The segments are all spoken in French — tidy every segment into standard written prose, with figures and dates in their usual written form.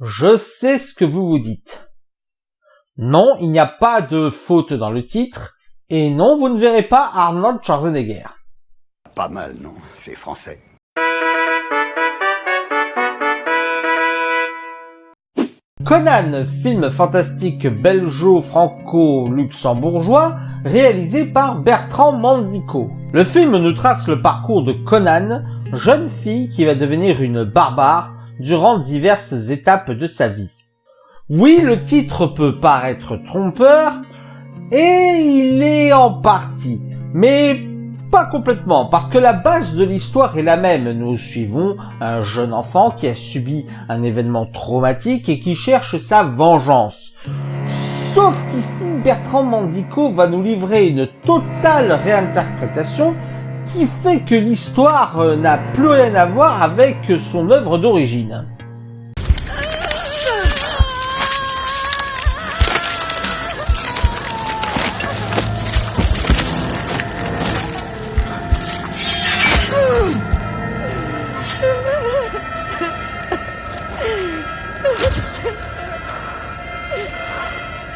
Je sais ce que vous vous dites. Non, il n'y a pas de faute dans le titre, et non, vous ne verrez pas Arnold Schwarzenegger. Pas mal, non? C'est français. Conan, film fantastique belgeo-franco-luxembourgeois, réalisé par Bertrand Mandico. Le film nous trace le parcours de Conan, jeune fille qui va devenir une barbare durant diverses étapes de sa vie. Oui, le titre peut paraître trompeur, et il est en partie, mais pas complètement, parce que la base de l'histoire est la même. Nous suivons un jeune enfant qui a subi un événement traumatique et qui cherche sa vengeance. Sauf qu'ici, Bertrand Mandico va nous livrer une totale réinterprétation qui fait que l'histoire n'a plus rien à voir avec son œuvre d'origine.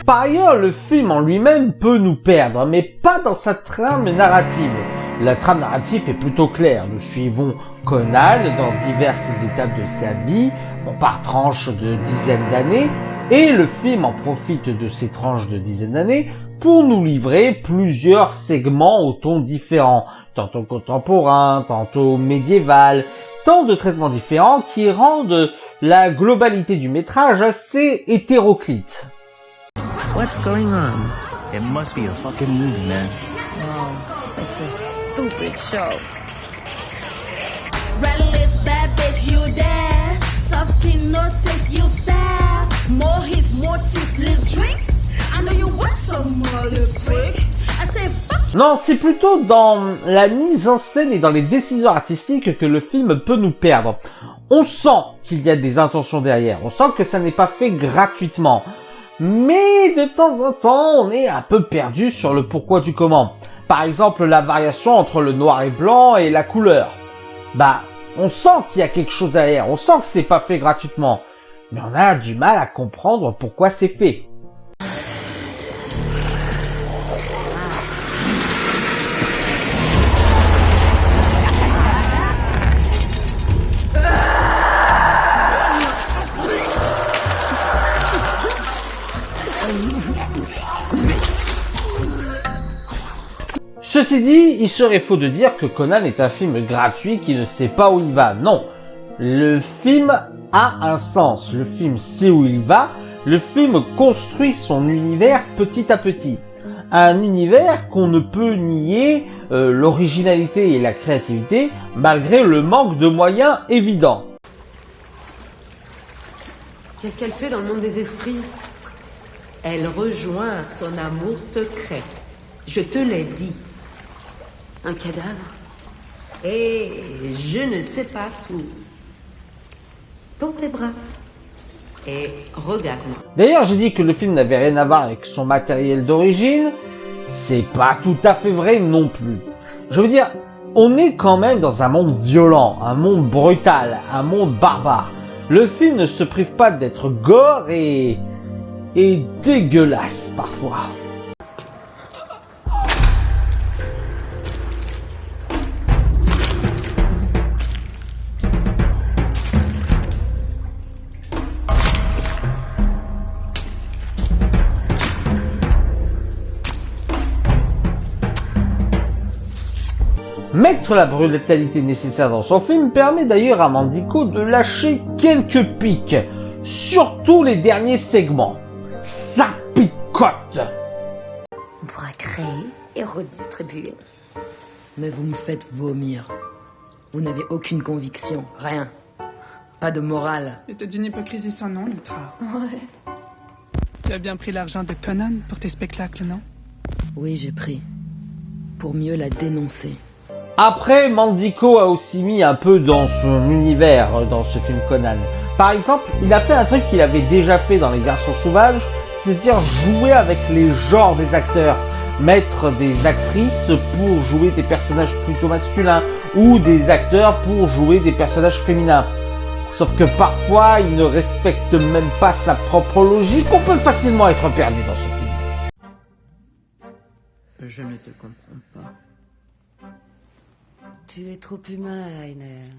Par ailleurs, le film en lui-même peut nous perdre, mais pas dans sa trame narrative. La trame narrative est plutôt claire. Nous suivons Conan dans diverses étapes de sa vie, par tranches de dizaines d'années, et le film en profite de ces tranches de dizaines d'années pour nous livrer plusieurs segments aux tons différents, tantôt contemporains, tantôt médiéval, tant de traitements différents qui rendent la globalité du métrage assez hétéroclite. What's going on? It must be a fucking movie, man. Oh, it's a stupid show. Redless bad bitch, you there. Soft skin, no taste, you sad. More hits, more teeth, little tricks. I know you want some more, little freak. I say fuck. Non, c'est plutôt dans la mise en scène et dans les décisions artistiques que le film peut nous perdre. On sent qu'il y a des intentions derrière. On sent que ça n'est pas fait gratuitement. Mais de temps en temps, on est un peu perdu sur le pourquoi du comment. Par exemple, la variation entre le noir et blanc et la couleur. On sent qu'il y a quelque chose derrière, on sent que c'est pas fait gratuitement. Mais on a du mal à comprendre pourquoi c'est fait. Ceci dit, il serait faux de dire que Conan est un film gratuit qui ne sait pas où il va. Non, le film a un sens, le film sait où il va, le film construit son univers petit à petit. Un univers qu'on ne peut nier l'originalité et la créativité malgré le manque de moyens évidents. Qu'est-ce qu'elle fait dans le monde des esprits? Elle rejoint son amour secret. Je te l'ai dit. Un cadavre? Et je ne sais pas tout. Dans tes bras. Et regarde-moi. D'ailleurs, j'ai dit que le film n'avait rien à voir avec son matériel d'origine. C'est pas tout à fait vrai non plus. Je veux dire, on est quand même dans un monde violent, un monde brutal, un monde barbare. Le film ne se prive pas d'être gore et dégueulasse parfois. Mettre la brutalité nécessaire dans son film permet d'ailleurs à Mandico de lâcher quelques pics, surtout les derniers segments. Ça picote! On pourra créer et redistribuer. Mais vous me faites vomir. Vous n'avez aucune conviction, rien. Pas de morale. C'était d'une hypocrisie sans nom, Lutra. Ouais. Tu as bien pris l'argent de Conan pour tes spectacles, non? Oui, j'ai pris. Pour mieux la dénoncer. Après, Mandico a aussi mis un peu dans son univers dans ce film Conan. Par exemple, il a fait un truc qu'il avait déjà fait dans Les Garçons Sauvages, c'est-à-dire jouer avec les genres des acteurs. Mettre des actrices pour jouer des personnages plutôt masculins ou des acteurs pour jouer des personnages féminins. Sauf que parfois, il ne respecte même pas sa propre logique. On peut facilement être perdu dans ce film. Je ne te comprends pas. Tu es trop humain, Rainer.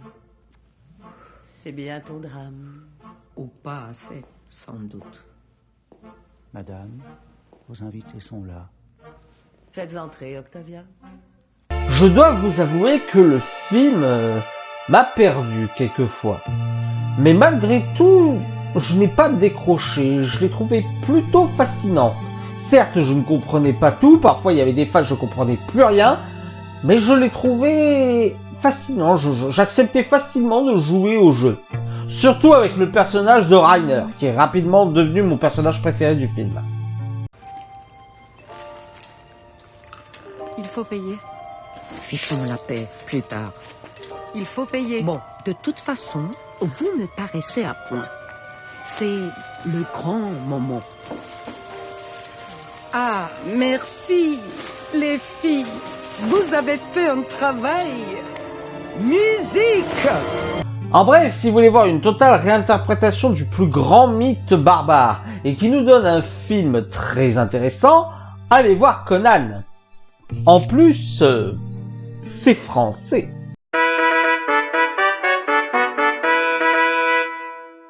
C'est bien ton drame. Ou pas assez, sans doute. Madame, vos invités sont là. Faites entrer, Octavia. Je dois vous avouer que le film m'a perdu quelquefois. Mais malgré tout, je n'ai pas décroché. Je l'ai trouvé plutôt fascinant. Certes, je ne comprenais pas tout. Parfois, il y avait des phases, je comprenais plus rien. Mais je l'ai trouvé fascinant. J'acceptais facilement de jouer au jeu. Surtout avec le personnage de Rainer, qui est rapidement devenu mon personnage préféré du film. Il faut payer. Fichons la paix plus tard. Il faut payer. Bon, de toute façon, vous me paraissez à point. C'est le grand moment. Ah, merci, les filles. Vous avez fait un travail. Musique! En bref, si vous voulez voir une totale réinterprétation du plus grand mythe barbare et qui nous donne un film très intéressant, allez voir Conan. En plus, c'est français.